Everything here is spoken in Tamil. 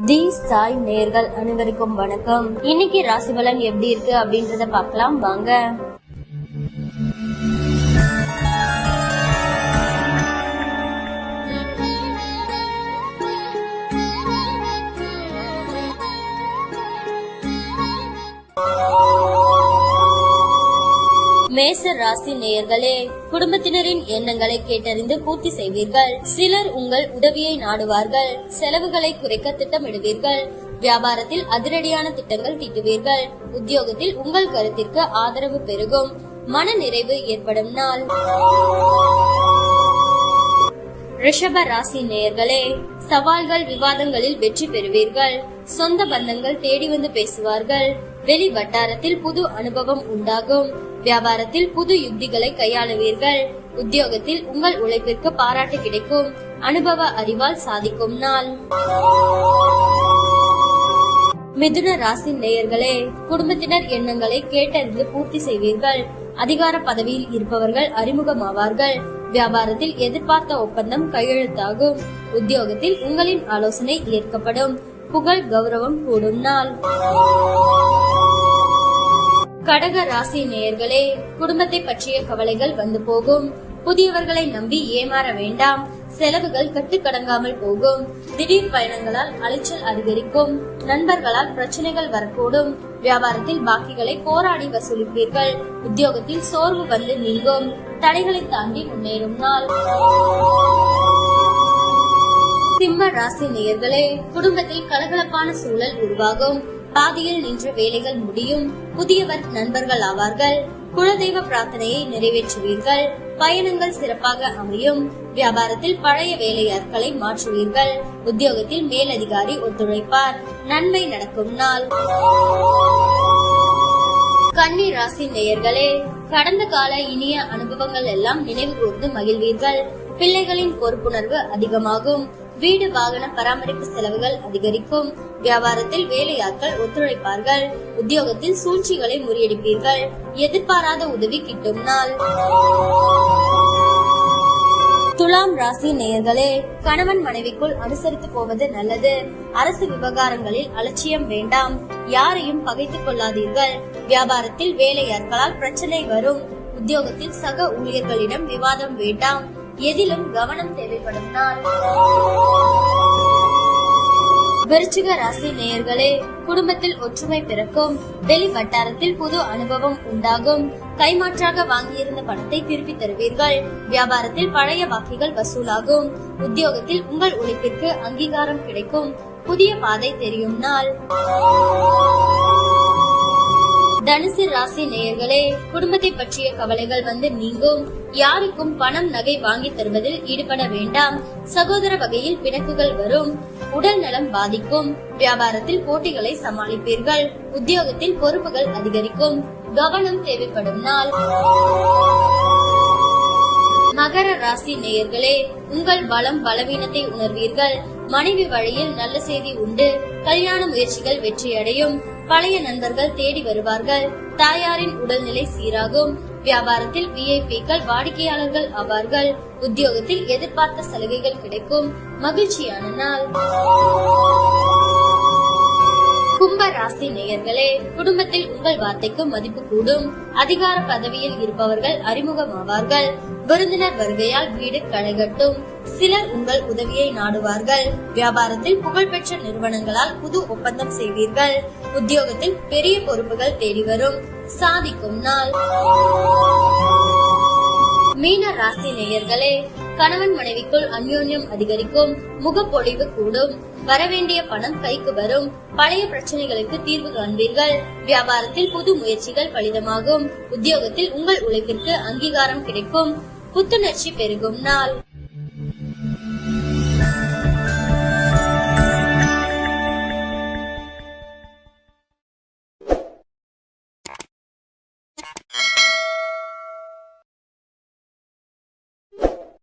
தி சாய் நேயர்கள் அனைவருக்கும் வணக்கம். இன்னைக்கு ராசி பலன் எப்படி இருக்கு அப்படின்றத பார்க்கலாம் வாங்க. மேச ராசி நேயர்களே, குடும்பத்தினரின் எண்ணங்களை கேட்டறிந்து பூர்த்தி செய்வீர்கள். சிலர் உங்கள் உதவியை நாடுவார்கள். செலவுகளை குறைக்க திட்டமிடுவீர்கள். வியாபாரத்தில் அதிரடியான திட்டங்கள் தீட்டுவீர்கள். உத்தியோகத்தில் உங்கள் கருத்திற்கு ஆதரவு பெருகும். மன நிறைவு ஏற்படும் நாள். ரிஷப ராசி நேயர்களே, சவால்கள் விவாதங்களில் வெற்றி பெறுவீர்கள். சொந்த பந்தங்கள் தேடி வந்து பேசுவார்கள். வெளி வட்டாரத்தில் புது அனுபவம் உண்டாகும். வியாபாரத்தில் புது யுக்திகளை கையாளுவீர்கள். உத்தியோகத்தில் உங்கள் உழைப்பிற்கு பாராட்டு கிடைக்கும். அனுபவ அறிவால் சாதிக்கும் நாள். மிதுன ராசி நேயர்களே, குடும்பத்தினர் எண்ணங்களை கேட்டறிந்து பூர்த்தி செய்வீர்கள். அதிகார பதவியில் இருப்பவர்கள் அறிமுகமாவார்கள். வியாபாரத்தில் எதிர்பார்த்த ஒப்பந்தம் கையெழுத்தாகும். உத்தியோகத்தில் உங்களின் ஆலோசனை ஏற்கப்படும். புகழ் கௌரவம் கூடும் நாள். கடக ராசி நேயர்களே, குடும்பத்தை பற்றிய கவலைகள் வந்து போகும். புதியவர்களை நம்பி ஏமாற வேண்டாம். செலவுகள் கட்டுக்கடங்காமல் போகும். திடீர் பயணங்களால் அலைச்சல் அதிகரிக்கும். நண்பர்களால் பிரச்சனைகள் வரக்கூடும். வியாபாரத்தில் பாக்கிகளை போராடி வசூலிப்பீர்கள். உத்தியோகத்தில் சோர்வு வந்து நீங்கும். தடைகளை தாண்டி முன்னேறும் நாள். சிம்ம ராசி நேயர்களே, குடும்பத்தில் கலகலப்பான சூழல் உருவாகும். பாதியில் நின்ற வேலைகள் முடியும். புதியவர் நண்பர்கள் ஆவார்கள். குலதெய்வ பிரார்த்தனையை நிறைவேற்றுவீர்கள். பயணங்கள் சிறப்பாக அமையும். வியாபாரத்தில் பழைய வேலையாட்களை மாற்றுவீர்கள். உத்தியோகத்தில் மேலதிகாரி ஒத்துழைப்பார். நன்மை நடக்கும் நாள். கன்னி ராசி நேயர்களே, கடந்த கால இனிய அனுபவங்கள் எல்லாம் நினைவு கூர்ந்து மகிழ்வீர்கள். பிள்ளைகளின் பொறுப்புணர்வு அதிகமாகும். வீடு வாகன பராமரிப்பு செலவுகள் அதிகரிக்கும். வியாபாரத்தில் வேலையாட்கள் ஒத்துழைப்பார்கள். உத்தியோகத்தில் சூழ்ச்சிகளை முறியடிப்பீர்கள். எதிர்பாராத உதவி கிட்டும் நாள். துலாம் ராசி நேயர்களே, கணவன் மனைவிக்குள் அனுசரித்து போவது நல்லது. அரசு விவகாரங்களில் அலட்சியம் வேண்டாம். யாரையும் பகைத்துக் கொள்ளாதீர்கள். வியாபாரத்தில் வேலையாட்களால் பிரச்சனை வரும். உத்தியோகத்தில் சக ஊழியர்களிடம் விவாதம் வேண்டாம். எதிலும் கவனம் தேவைப்படும் நாள். விருச்சிக ராசி நேயர்களே, குடும்பத்தில் ஒற்றுமை பிறக்கும். வெளி வட்டாரத்தில் புது அனுபவம் உண்டாகும். கைமாற்றாக வாங்கியிருந்த பணத்தை திருப்பி தருவீர்கள். வியாபாரத்தில் பழைய பாக்கிகள் வசூலாகும். உத்தியோகத்தில் உங்கள் உழைப்பிற்கு அங்கீகாரம் கிடைக்கும். புதிய பாதை தெரியும் நாள். தனுசு ராசி நேயர்களே, குடும்பத்தை பற்றிய கவலைகள் வந்து நீங்கும். யாருக்கும் பணம் நகை வாங்கி தருவதில் ஈடுபட வேண்டாம். சகோதர வகையில் பிணக்குகள் வரும். உடல் நலம் பாதிக்கும். வியாபாரத்தில் போட்டிகளை சமாளிப்பீர்கள். உத்தியோகத்தில் பொறுப்புகள் அதிகரிக்கும். கவனம் தேவைப்படும் நாள். மகர ராசி நேயர்களே, உங்கள் பலம் பலவீனத்தை உணர்வீர்கள். மனைவி வழியில் நல்ல செய்தி உண்டு. கல்யாண முயற்சிகள் வெற்றியடையும். பழைய நண்பர்கள் தேடி வருவார்கள். தாயாரின் உடல்நிலை சீராகும். வியாபாரத்தில் விஐபிக்கள் வாடிக்கையாளர்கள் ஆவார்கள். உத்தியோகத்தில் எதிர்பார்த்த சலுகைகள் கிடைக்கும். மகிழ்ச்சியான நாள். கும்ப ராசி நேயர்களே, குடும்பத்தில் உங்கள் வார்த்தைக்கு மதிப்பு கூடும். அதிகார பதவியில் இருப்பவர்கள் அறிமுகமாவார்கள். விருந்தினர் வருகையால் வீடு களைகட்டும். சிலர் உங்கள் உதவியை நாடுவார்கள். வியாபாரத்தில் புகழ்பெற்ற நிறுவனங்களால் புது ஒப்பந்தம் செய்வீர்கள். உத்தியோகத்தில் பெரிய பொறுப்புகள் தேடி வரும். சாதிக்கும் நாள். மீன ராசி நேயர்களே, கணவன் மனைவிக்குள் அந்யோன்யம் அதிகரிக்கும். முகப்பொழிவு கூடும். வரவேண்டிய பணம் கைக்கு வரும். பழைய பிரச்சனைகளுக்கு தீர்வு காண்பீர்கள். வியாபாரத்தில் புது முயற்சிகள் பலிதமாகும். உத்தியோகத்தில் உங்கள் உழைப்பிற்கு அங்கீகாரம் கிடைக்கும். புத்துணர்ச்சி பெருகும் நாள்.